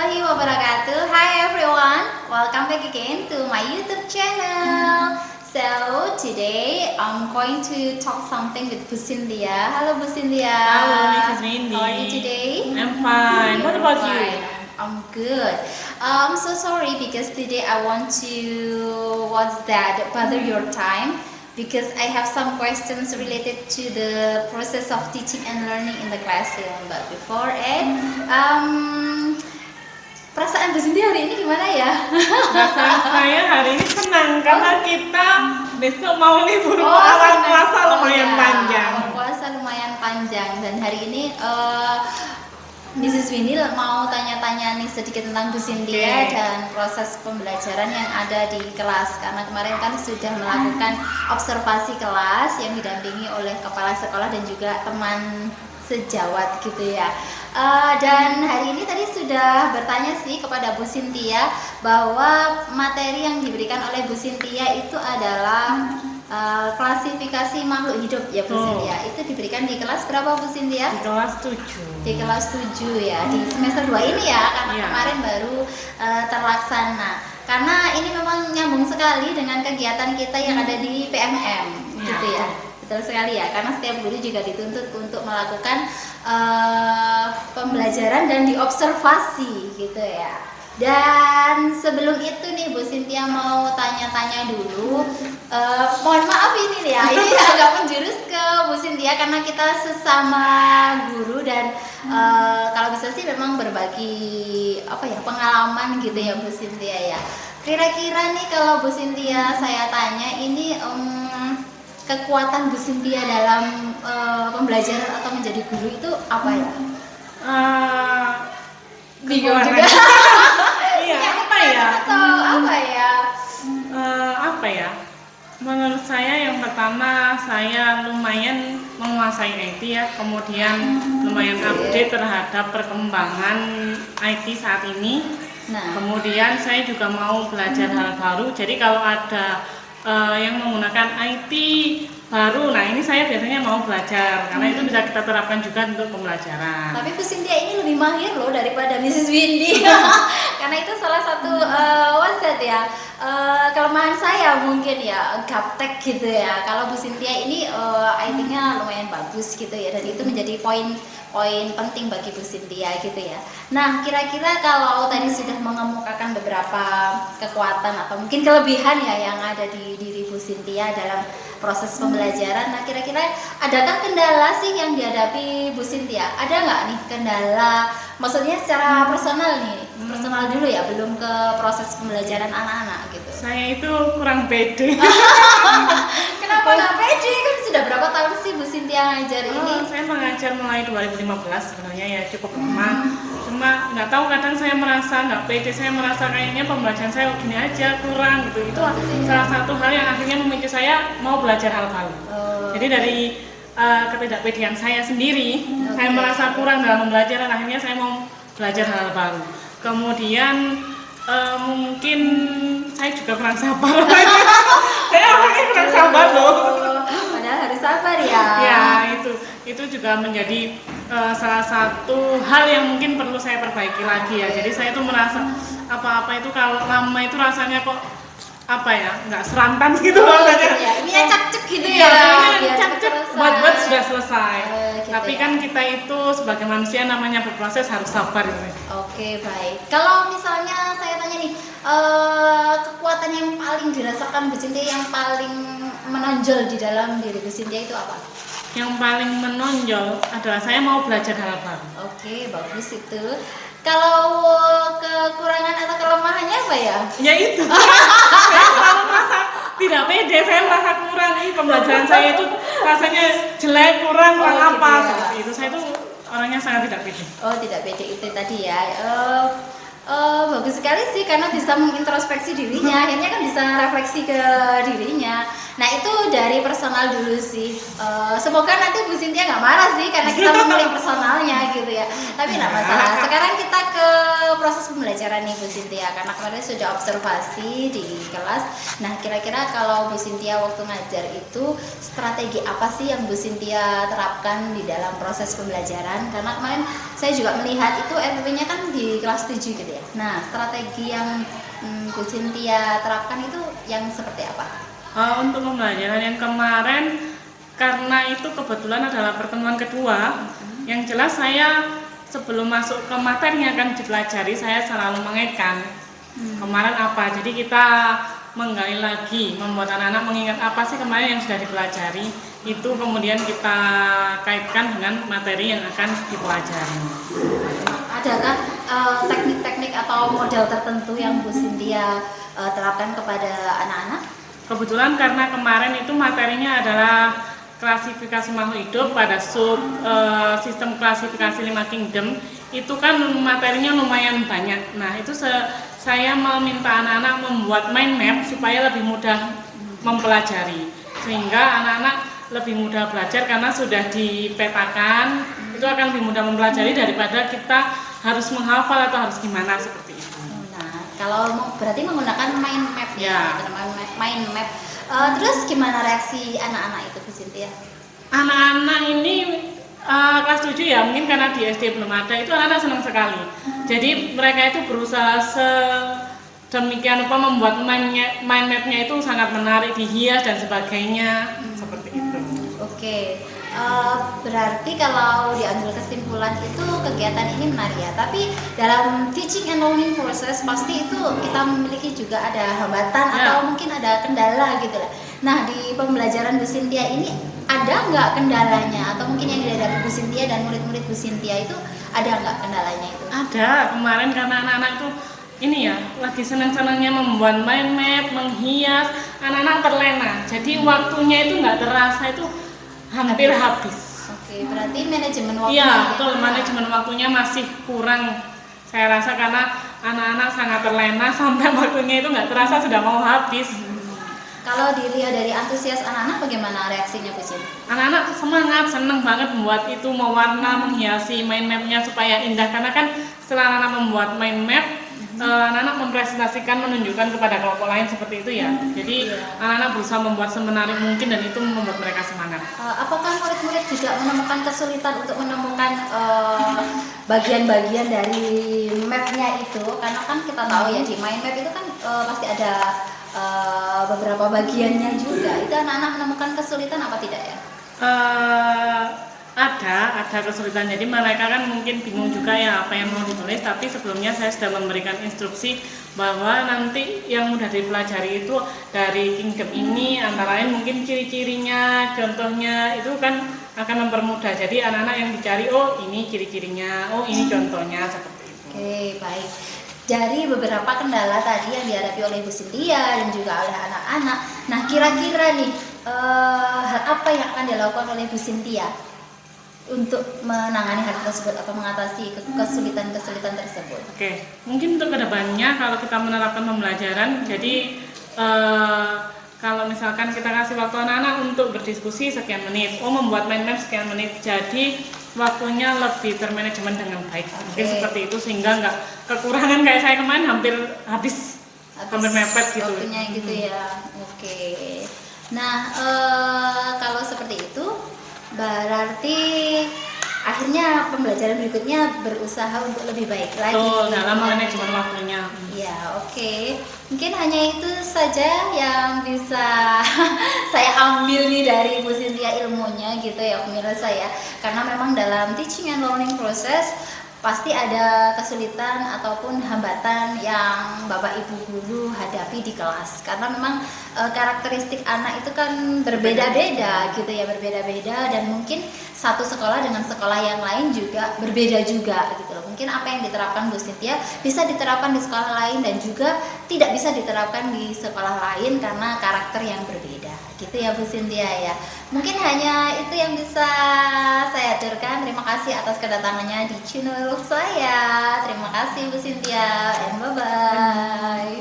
warahmatullahi wabarakatuh. Hi everyone, welcome back again to my YouTube channel. So today I'm going to talk something with Bu Cynthia. Hello Bu Cynthia. Hello Mrs. Windy. How are you today? I'm fine. What about you? I'm good. I'm so sorry because today I want to bother your time because I have some questions related to the process of teaching and learning in the classroom. But before it, perasaan Bu Cynthia hari ini gimana ya? Perasaan saya hari ini senang karena kita besok mau libur senang. puasa lumayan panjang. Puasa lumayan panjang dan hari ini Mrs. Windy mau tanya-tanya nih sedikit tentang Bu Cynthia dan proses pembelajaran yang ada di kelas, karena kemarin kan sudah melakukan observasi kelas yang didampingi oleh kepala sekolah dan juga teman sejawat gitu ya. Dan hari ini tadi sudah bertanya sih kepada Bu Cynthia bahwa materi yang diberikan oleh Bu Cynthia itu adalah klasifikasi makhluk hidup ya Bu Cynthia. Itu diberikan di kelas berapa Bu Cynthia? Di kelas 7. Di kelas 7 ya, di semester 2 ini ya, karena kemarin baru terlaksana. Karena ini memang nyambung sekali dengan kegiatan kita yang ada di PMM gitu ya. Betul sekali ya, karena setiap guru juga dituntut untuk melakukan pembelajaran dan diobservasi gitu ya. Dan sebelum itu nih Bu Cynthia mau tanya-tanya dulu. Mohon maaf ini ya, ini agak menjurus ke Bu Cynthia karena kita sesama guru dan kalau bisa sih memang berbagi pengalaman gitu ya Bu Cynthia ya. Kira-kira nih kalau Bu Cynthia saya tanya ini kekuatan Bu Cynthia dalam pembelajaran atau menjadi guru itu apa ya? Bingung juga. Iya, apa ya? Atau apa ya? Menurut saya yang pertama saya lumayan menguasai IT ya, kemudian lumayan update terhadap perkembangan IT saat ini. Nah, kemudian saya juga mau belajar hal baru. Jadi kalau ada yang menggunakan IT baru, nah ini saya biasanya mau belajar karena itu bisa kita terapkan juga untuk pembelajaran. Tapi Bu Cynthia ini lebih mahir loh daripada Mrs. Windy karena itu salah satu kelemahan saya mungkin ya, gaptek gitu ya. Kalau Bu Cynthia ini IT-nya lumayan bagus gitu ya, dan itu menjadi poin penting bagi Bu Cynthia gitu ya. Nah, kira-kira kalau tadi sudah mengemukakan beberapa kekuatan atau mungkin kelebihan ya yang ada di diri Bu Cynthia dalam proses pembelajaran, nah kira-kira adakah kendala sih yang dihadapi Bu Cynthia? Ada nggak nih kendala? Maksudnya secara personal nih, personal dulu ya, belum ke proses pembelajaran anak-anak gitu. Saya itu kurang pede. Kenapa nggak pede? Kan sudah berapa tahun sih Bu Cynthia ngajar ini? Saya mengajar mulai 2015 sebenarnya ya, cukup lama. Cuma nggak tahu, kadang saya merasa nggak pede, saya merasa kayaknya pembelajaran saya gini aja, kurang gitu. Itu salah satu hal yang akhirnya memicu saya mau belajar hal baru. Jadi dari ketidakpedean saya sendiri, saya merasa kurang dalam pembelajaran, akhirnya saya mau belajar hal baru. Kemudian mungkin saya juga kurang sabar. Saya orangnya kurang sabar loh. Padahal harus sabar ya. Ya, itu juga menjadi salah satu hal yang mungkin perlu saya perbaiki lagi ya. Jadi saya tuh merasa apa-apa itu kalau lama itu rasanya kok nggak serantan gitu rasanya. Ini acak-cek gitu ya. Biar Acak-cek buat sudah selesai. Gitu tapi ya. kan kita itu sebagai manusia namanya berproses harus sabar gitu. Oke, baik. Kalau misalnya saya tanya nih, kekuatan yang paling dirasakan Bu Cynthia, yang paling menonjol di dalam diri Bu Cynthia itu apa? Yang paling menonjol adalah saya mau belajar hal baru. Oke, bagus itu. Kalau kekurangan atau kelemahannya apa ya? Ya itu. Saya selalu merasa tidak pede, saya merasa kurang. Pembelajaran saya itu rasanya jelek, kurang apa Gitu ya. seperti itu. Saya itu orangnya sangat tidak pede. Oh, tidak pede itu tadi ya. Bagus sekali sih karena bisa mengintrospeksi dirinya, akhirnya kan bisa refleksi ke dirinya. Nah itu dari personal dulu sih. Semoga nanti Bu Cynthia nggak marah sih karena kita memilih personalnya gitu ya. Tapi nggak masalah. Sekarang kita ke proses pembelajaran nih Bu Cynthia, karena kemarin sudah observasi di kelas. Nah kira-kira kalau Bu Cynthia waktu ngajar itu strategi apa sih yang Bu Cynthia terapkan di dalam proses pembelajaran? Karena kemarin saya juga melihat itu RPP-nya kan di kelas 7 gitu ya. Nah strategi yang Bu Cynthia terapkan itu yang seperti apa? Untuk pembelajaran yang kemarin, karena itu kebetulan adalah pertemuan kedua, yang jelas saya sebelum masuk ke materi yang akan dipelajari, saya selalu mengaitkan kemarin apa. Jadi kita menggali lagi, membuat anak-anak mengingat apa sih kemarin yang sudah dipelajari, itu kemudian kita kaitkan dengan materi yang akan dipelajari. Adakah teknik-teknik atau model tertentu yang Bu Cynthia terapkan kepada anak-anak? Kebetulan karena kemarin itu materinya adalah klasifikasi makhluk hidup pada sistem klasifikasi 5 kingdom, itu kan materinya lumayan banyak. Nah itu saya meminta anak-anak membuat mind map supaya lebih mudah mempelajari, sehingga anak-anak lebih mudah belajar karena sudah dipetakan, itu akan lebih mudah mempelajari daripada kita harus menghafal atau harus gimana seperti itu. Kalau berarti menggunakan mind map ya, mind map. Terus gimana reaksi anak-anak itu Bu Cynthia? Anak-anak ini kelas 7 ya, mungkin karena di SD belum ada, itu anak-anak senang sekali. Jadi mereka itu berusaha sedemikian rupa membuat mind map-nya itu sangat menarik, dihias dan sebagainya, seperti itu. Oke. Berarti kalau diambil kesimpulan itu kegiatan ini menarik ya, tapi dalam teaching and learning process pasti itu kita memiliki juga ada hambatan atau mungkin ada kendala gitu lah. Nah di pembelajaran Bu Cynthia ini ada nggak kendalanya, atau mungkin yang dihadapi Bu Cynthia dan murid-murid Bu Cynthia itu ada nggak kendalanya itu? Ada, kemarin karena anak-anak itu ini ya lagi senang-senangnya membuat mind map, menghias, anak-anak terlena, jadi waktunya itu nggak terasa, itu hampir habis. Oke, berarti manajemen waktunya. Iya, betul, manajemen waktunya masih kurang. Saya rasa karena anak-anak sangat terlena sampai waktunya itu nggak terasa sudah mau habis. Kalau dilihat dari antusias anak-anak bagaimana reaksinya Bu Cin? Anak-anak semangat, seneng banget membuat itu, mewarna, menghiasi mind map-nya supaya indah. Karena kan setelah anak-anak membuat mind map, anak-anak mempresentasikan, menunjukkan kepada kelompok lain seperti itu ya. Jadi anak-anak berusaha membuat semenarik mungkin dan itu membuat mereka semangat. Apakah murid-murid juga menemukan kesulitan untuk menemukan bagian-bagian dari map-nya itu? Karena kan kita tahu ya di mind map itu kan pasti ada beberapa bagiannya juga. Itu anak-anak menemukan kesulitan apa tidak ya? Ada kesulitan, jadi mereka kan mungkin bingung juga ya apa yang mau ditulis, tapi sebelumnya saya sudah memberikan instruksi bahwa nanti yang mudah dipelajari itu dari kingdom ini, antara lain mungkin ciri-cirinya, contohnya, itu kan akan mempermudah. Jadi anak-anak yang dicari, oh ini ciri-cirinya, oh ini contohnya, seperti itu. Oke, baik. Dari beberapa kendala tadi yang dihadapi oleh Bu Cynthia dan juga oleh anak-anak, nah kira-kira nih hal apa yang akan dilakukan oleh Bu Cynthia untuk menangani hal tersebut atau mengatasi kesulitan-kesulitan tersebut? Oke, mungkin untuk kedepannya kalau kita menerapkan pembelajaran, jadi kalau misalkan kita kasih waktu anak-anak untuk berdiskusi sekian menit, membuat mind map sekian menit, jadi waktunya lebih termanajemen dengan baik. Mungkin seperti itu sehingga nggak kekurangan kayak saya kemarin hampir habis hampir mepet gitu. Waktunya gitu ya. Oke. Nah, kalau seperti itu berarti akhirnya pembelajaran berikutnya berusaha untuk lebih baik lagi. Dalam manajemen waktunya. Ya, oke. Mungkin hanya itu saja yang bisa saya ambil nih dari Bu Cynthia ilmunya gitu ya pemirsa ya. Karena memang dalam teaching and learning process pasti ada kesulitan ataupun hambatan yang Bapak Ibu guru hadapi di kelas. Karena memang karakteristik anak itu kan berbeda-beda gitu ya, berbeda-beda, dan mungkin satu sekolah dengan sekolah yang lain juga berbeda juga gitu loh. Mungkin apa yang diterapkan Bu Cynthia bisa diterapkan di sekolah lain dan juga tidak bisa diterapkan di sekolah lain karena karakter yang berbeda gitu ya Bu Cynthia ya. Mungkin hanya itu yang bisa saya aturkan. Terima kasih atas kedatangannya di channel saya. Terima kasih Bu Cynthia and bye bye.